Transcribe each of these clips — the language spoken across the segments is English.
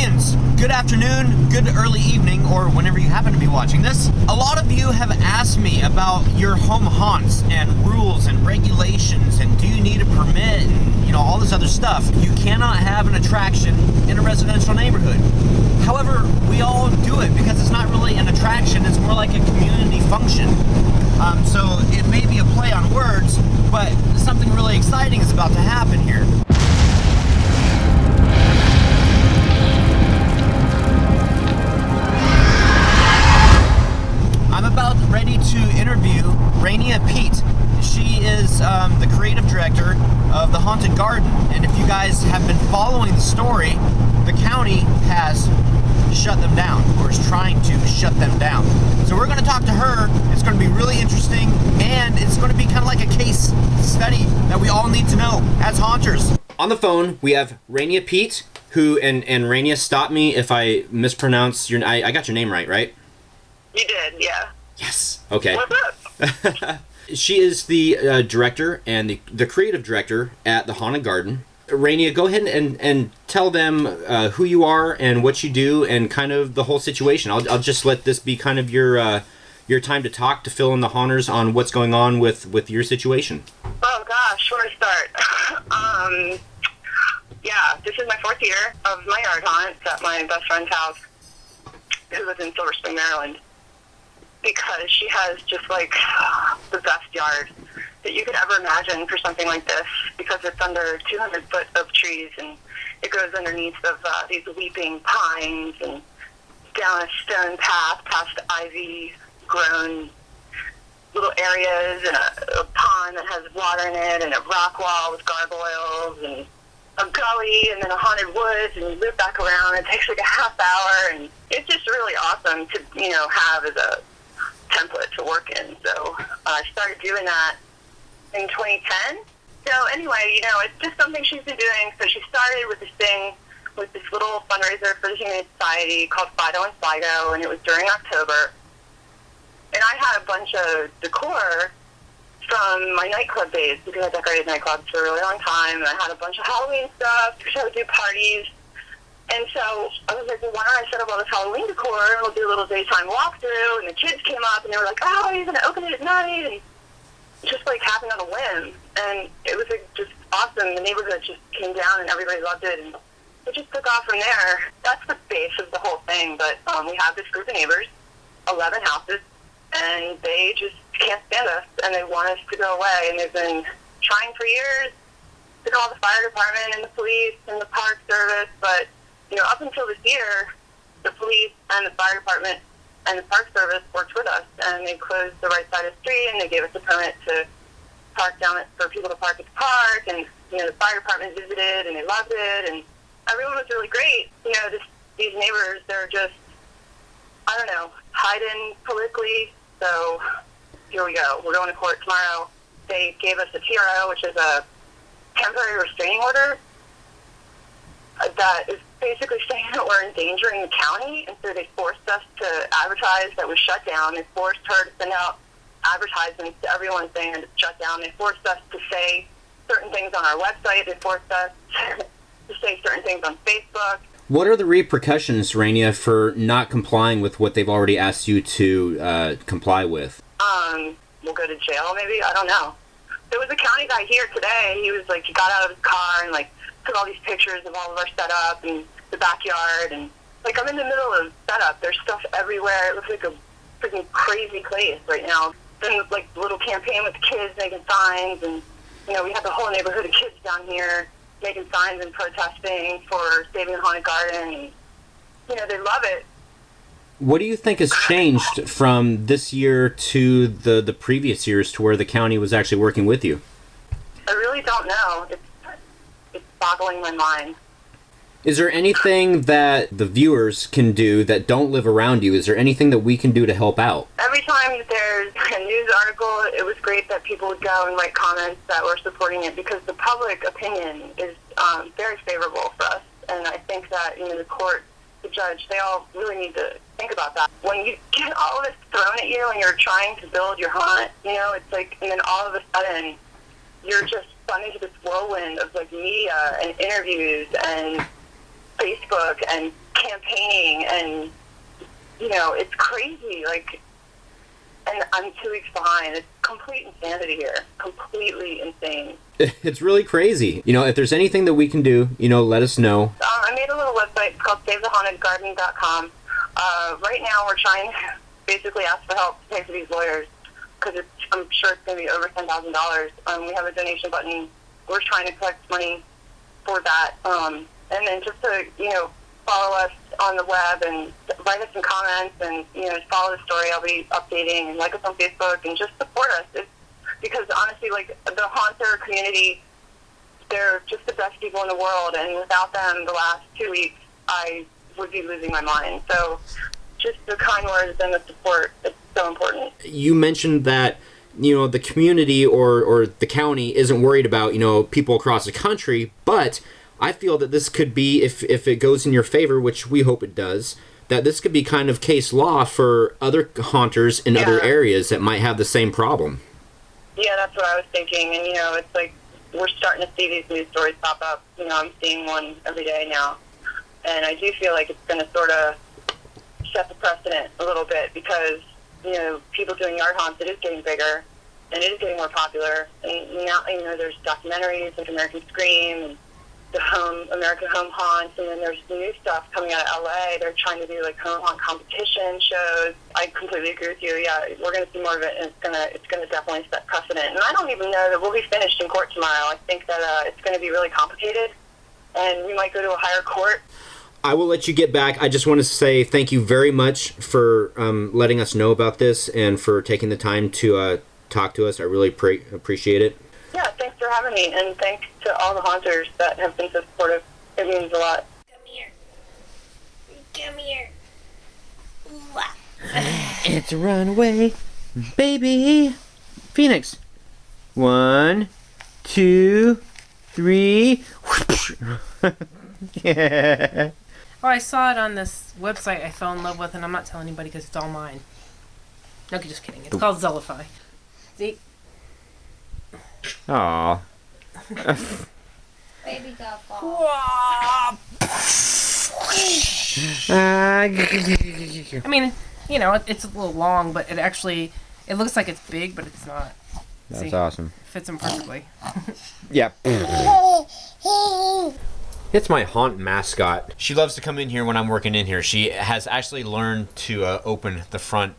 K-Chains! Good afternoon, good early evening, or whenever you happen to be watching this. A lot of you have asked me about your home haunts and rules and regulations and do you need a permit and all this other stuff. You cannot have an attraction in a residential neighborhood. However, we all do it because it's not really an attraction, it's more like a community function. So it may be a play on words, but something really exciting is about to happen here. I'm about ready to interview Rainia Pete. She is the creative director of the Haunted Garden, and if you guys have been following the story, the county has shut them down, or is trying to shut them down. So we're going to talk to her. It's going to be really interesting, and it's going to be kind of like a case study that we all need to know as haunters. On the phone, we have Rainia Pete, who, and Rainia, stop me if I mispronounce your, I got your name right? You did, yeah. Yes. Okay. What's up? She is the director and the creative director at the Haunted Garden. Rainia, go ahead and tell them who you are and what you do and kind of the whole situation. I'll just let this be kind of your time to talk, to fill in the haunters on what's going on with your situation. Oh gosh, where to start? Yeah, this is my 4th year of my yard haunt at my best friend's house, who lives in Silver Spring, Maryland, because she has just like the best yard that you could ever imagine for something like this, because it's under 200 foot of trees and it goes underneath of these weeping pines and down a stone path past ivy grown little areas and a pond that has water in it and a rock wall with gargoyles and a gully and then a haunted woods, and you loop back around. It takes like a half hour, and it's just really awesome to have as a template to work in. So I started doing that in 2010. So anyway, it's just something she's been doing. So she started with this little fundraiser for the Humane Society called Fido and Sligo, and it was during October. And I had a bunch of decor from my nightclub days, because I decorated nightclubs for a really long time, and I had a bunch of Halloween stuff because I would do parties. And so I was like, well, why don't I set up all this Halloween decor and we'll do a little daytime walkthrough? And the kids came up and they were like, oh, are you going to open it at night? And just like happened on a whim. And it was like just awesome. The neighborhood just came down and everybody loved it. And it just took off from there. That's the base of the whole thing. But we have this group of neighbors, 11 houses, and they just can't stand us and they want us to go away. And they've been trying for years to call the fire department and the police and the park service, but up until this year, the police and the fire department and the park service worked with us, and they closed the right side of the street, and they gave us a permit to park down it for people to park at the park, and the fire department visited, and they loved it, and everyone was really great. These neighbors, they're just, I don't know, hiding politically. So here we go. We're going to court tomorrow. They gave us a TRO, which is a temporary restraining order, that is basically saying that we're endangering the county, and so they forced us to advertise that we shut down. They forced her to send out advertisements to everyone saying that it's shut down. They forced us to say certain things on our website. They forced us to say certain things on Facebook. What are the repercussions, Rainia, for not complying with what they've already asked you to comply with? We'll go to jail, maybe? I don't know. There was a county guy here today. He was like, he got out of his car and took all these pictures of all of our setup and the backyard, and I'm in the middle of setup. There's stuff everywhere. It looks like a freaking crazy place right now. Then a little campaign with the kids making signs, and we have the whole neighborhood of kids down here making signs and protesting for saving the Haunted Garden, and they love it. What do you think has changed from this year to the previous years, to where the county was actually working with you? I really don't know. It's boggling my mind. Is there anything that the viewers can do that don't live around you? Is there anything that we can do to help out? Every time there's a news article, it was great that people would go and write comments that were supporting it, because the public opinion is very favorable for us. And I think that the court, the judge, they all really need to think about that. When you get all of this thrown at you and you're trying to build your haunt, it's and then all of a sudden you're just spun into this whirlwind of media and interviews and Facebook and campaigning, and it's crazy. Like, and I'm 2 weeks behind. It's complete insanity here. Completely insane. It's really crazy. If there's anything that we can do, let us know. I made a little website. It's called SaveTheHauntedGarden.com. Right now, we're trying to basically ask for help to pay for these lawyers, because I'm sure it's going to be over $10,000. We have a donation button. We're trying to collect money for that. And then just to, follow us on the web and write us some comments and, follow the story. I'll be updating, and like us on Facebook, and just support us. Because honestly, like, the haunter community, they're just the best people in the world, and without them the last 2 weeks, I would be losing my mind. So just the kind words and the support, it's so important. You mentioned that, the community or the county isn't worried about, people across the country, but I feel that this could be, if it goes in your favor, which we hope it does, that this could be kind of case law for other haunters in other areas that might have the same problem. Yeah, that's what I was thinking. And, it's like we're starting to see these news stories pop up. I'm seeing one every day now. And I do feel like it's going to sort of set the precedent a little bit, because, people doing yard haunts, it is getting bigger, and it is getting more popular. And now, there's documentaries like American Scream and the American Home Haunts, and then there's new stuff coming out of LA. They're trying to do like home haunt competition shows. I completely agree with you. Yeah, we're going to see more of it, and it's gonna definitely set precedent. And I don't even know that we'll be finished in court tomorrow. I think that it's going to be really complicated, and we might go to a higher court. I will let you get back. I just want to say thank you very much for letting us know about this, and for taking the time to talk to us. I really appreciate it. Yeah, thanks for having me, and thanks to all the haunters that have been so supportive. It means a lot. Come here. Come here. It's a runaway, baby. Phoenix. 1, 2, 3. Yeah. Oh, I saw it on this website I fell in love with, and I'm not telling anybody because it's all mine. No, just kidding. It's called Zellify. See? Aww. Baby got ball. I mean, it's a little long, but it looks like it's big, but it's not. That's awesome. It fits him perfectly. Yeah. It's my haunt mascot. She loves to come in here when I'm working in here. She has actually learned to open the front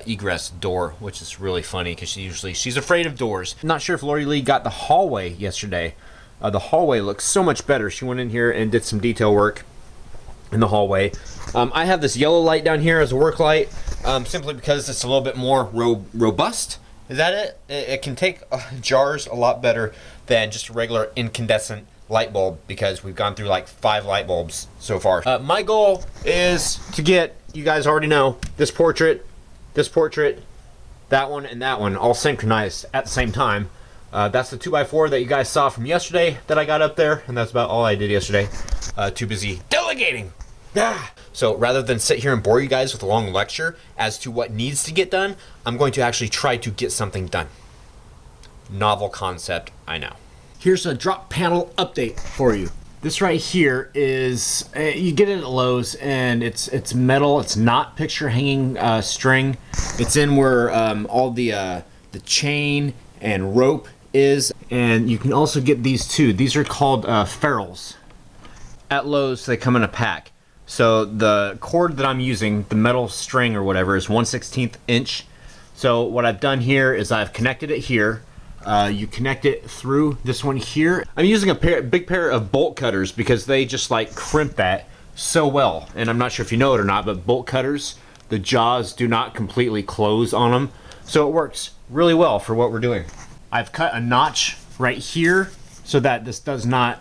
egress door, which is really funny, because she's afraid of doors. I'm not sure if Lori Lee got the hallway yesterday. The hallway looks so much better. She went in here and did some detail work in the hallway. I have this yellow light down here as a work light, simply because it's a little bit more robust. Is that it? It can take jars a lot better than just a regular incandescent light bulb, because we've gone through like 5 light bulbs so far. My goal is to get, you guys already know, this portrait, that one, and that one all synchronized at the same time. That's the 2x4 that you guys saw from yesterday that I got up there, and that's about all I did yesterday. Too busy delegating. So rather than sit here and bore you guys with a long lecture as to what needs to get done, I'm going to actually try to get something done. Novel concept, I know. Here's a drop panel update for you. This right here is, you get it at Lowe's, and it's metal. It's not picture hanging string. It's in where all the chain and rope is. And you can also get these too. These are called ferrules. At Lowe's, they come in a pack. So the cord that I'm using, the metal string or whatever, is 1/16 inch. So what I've done here is I've connected it here. You connect it through this one here. I'm using a big pair of bolt cutters, because they just like crimp that so well. And I'm not sure if you know it or not, but bolt cutters, the jaws do not completely close on them. So it works really well for what we're doing. I've cut a notch right here so that this does not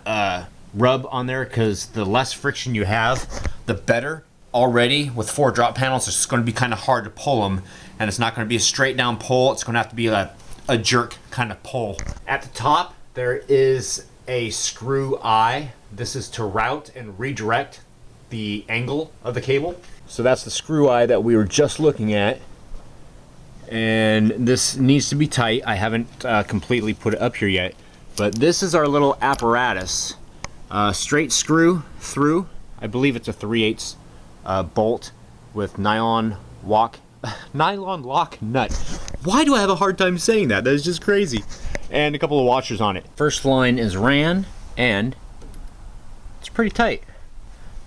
rub on there, because the less friction you have, the better. Already with 4 drop panels, it's going to be kind of hard to pull them, and it's not going to be a straight down pull. It's going to have to be a jerk kind of pull. At the top, there is a screw eye. This is to route and redirect the angle of the cable. So that's the screw eye that we were just looking at. And this needs to be tight. I haven't completely put it up here yet, but this is our little apparatus. Straight screw through. I believe it's a 3/8 bolt with nylon lock nut. Why do I have a hard time saying that? That is just crazy. And a couple of washers on it. First line is ran, and it's pretty tight.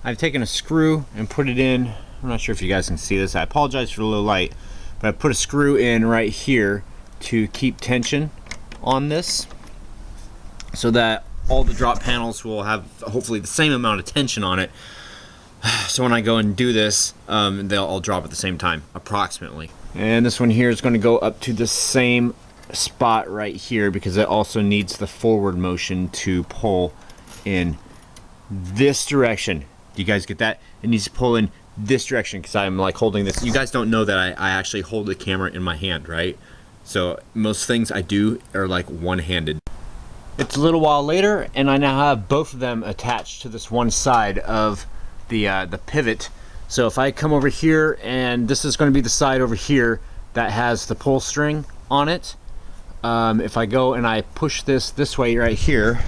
I've taken a screw and put it in. I'm not sure if you guys can see this. I apologize for the low light, but I put a screw in right here to keep tension on this so that all the drop panels will have hopefully the same amount of tension on it. So when I go and do this, they'll all drop at the same time, approximately. And this one here is going to go up to the same spot right here because it also needs the forward motion to pull in this direction. Do you guys get that? It needs to pull in this direction because I'm like holding this. You guys don't know that I actually hold the camera in my hand, right? So most things I do are like one-handed. It's a little while later, and I now have both of them attached to this one side of the pivot. So if I come over here, and this is going to be the side over here that has the pull string on it. If I go and I push this way right here,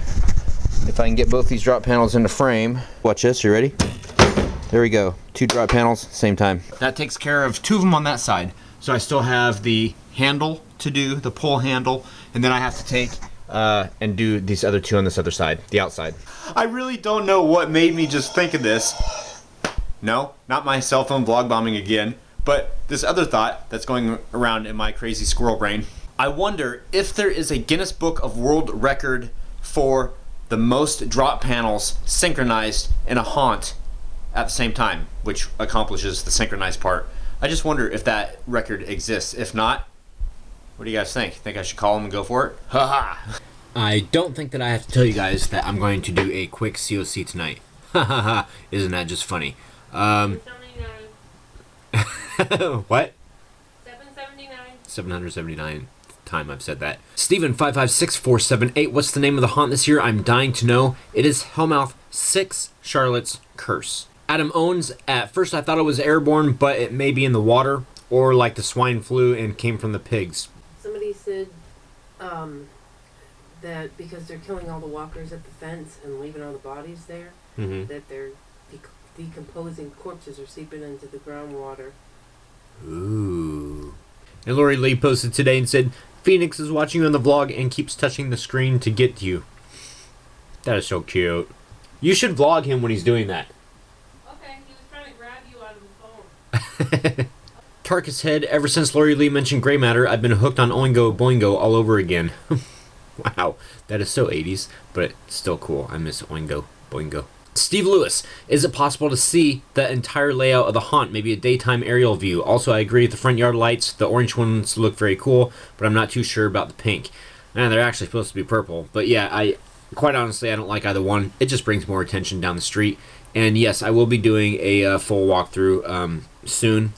if I can get both these drop panels in the frame. Watch this, you ready? There we go, 2 drop panels, same time. That takes care of 2 of them on that side. So I still have the handle to do, the pull handle, and then I have to take and do these other 2 on this other side, the outside. I really don't know what made me just think of this. No, not my cell phone vlog bombing again, but this other thought that's going around in my crazy squirrel brain. I wonder if there is a Guinness Book of World Record for the most drop panels synchronized in a haunt at the same time, which accomplishes the synchronized part. I just wonder if that record exists. If not, what do you guys think? Think I should call him and go for it? Haha! I don't think that I have to tell you guys that I'm going to do a quick COC tonight. Haha! Isn't that just funny? What? 779. 779 time I've said that. Steven556478, what's the name of the haunt this year? I'm dying to know. It is Hellmouth 6 Charlotte's Curse. Adam owns, at first I thought it was airborne, but it may be in the water, or like the swine flu and came from the pigs. Somebody said that because they're killing all the walkers at the fence and leaving all the bodies there, that they're decomposing corpses are seeping into the groundwater. Ooh. And Lori Lee posted today and said, Phoenix is watching you on the vlog and keeps touching the screen to get to you. That is so cute. You should vlog him when he's doing that. Okay, he was trying to grab you out of the phone. Tarkus Head, ever since Lori Lee mentioned gray matter, I've been hooked on Oingo Boingo all over again. Wow, that is so 80s, but it's still cool. I miss Oingo Boingo. Steve Lewis, is it possible to see the entire layout of the haunt, maybe a daytime aerial view? Also, I agree with the front yard lights. The orange ones look very cool, but I'm not too sure about the pink. Man, they're actually supposed to be purple. But yeah, quite honestly, I don't like either one. It just brings more attention down the street. And yes, I will be doing a full walkthrough soon.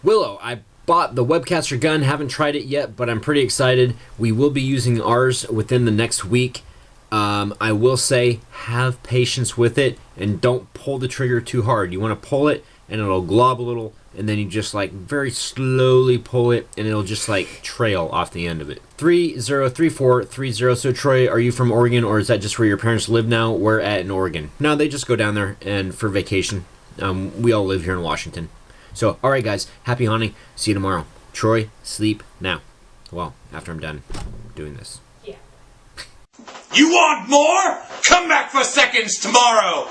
Willow, I bought the Webcaster gun, haven't tried it yet, but I'm pretty excited. We will be using ours within the next week. I will say, have patience with it and don't pull the trigger too hard. You want to pull it and it'll glob a little, and then you just like very slowly pull it and it'll just like trail off the end of it. 303430. So Troy, are you from Oregon, or is that just where your parents live now? We're at in Oregon. No, they just go down there and for vacation. We all live here in Washington. So, alright guys, happy hunting. See you tomorrow. Troy, sleep now. Well, after I'm done doing this. You want more? Come back for seconds tomorrow!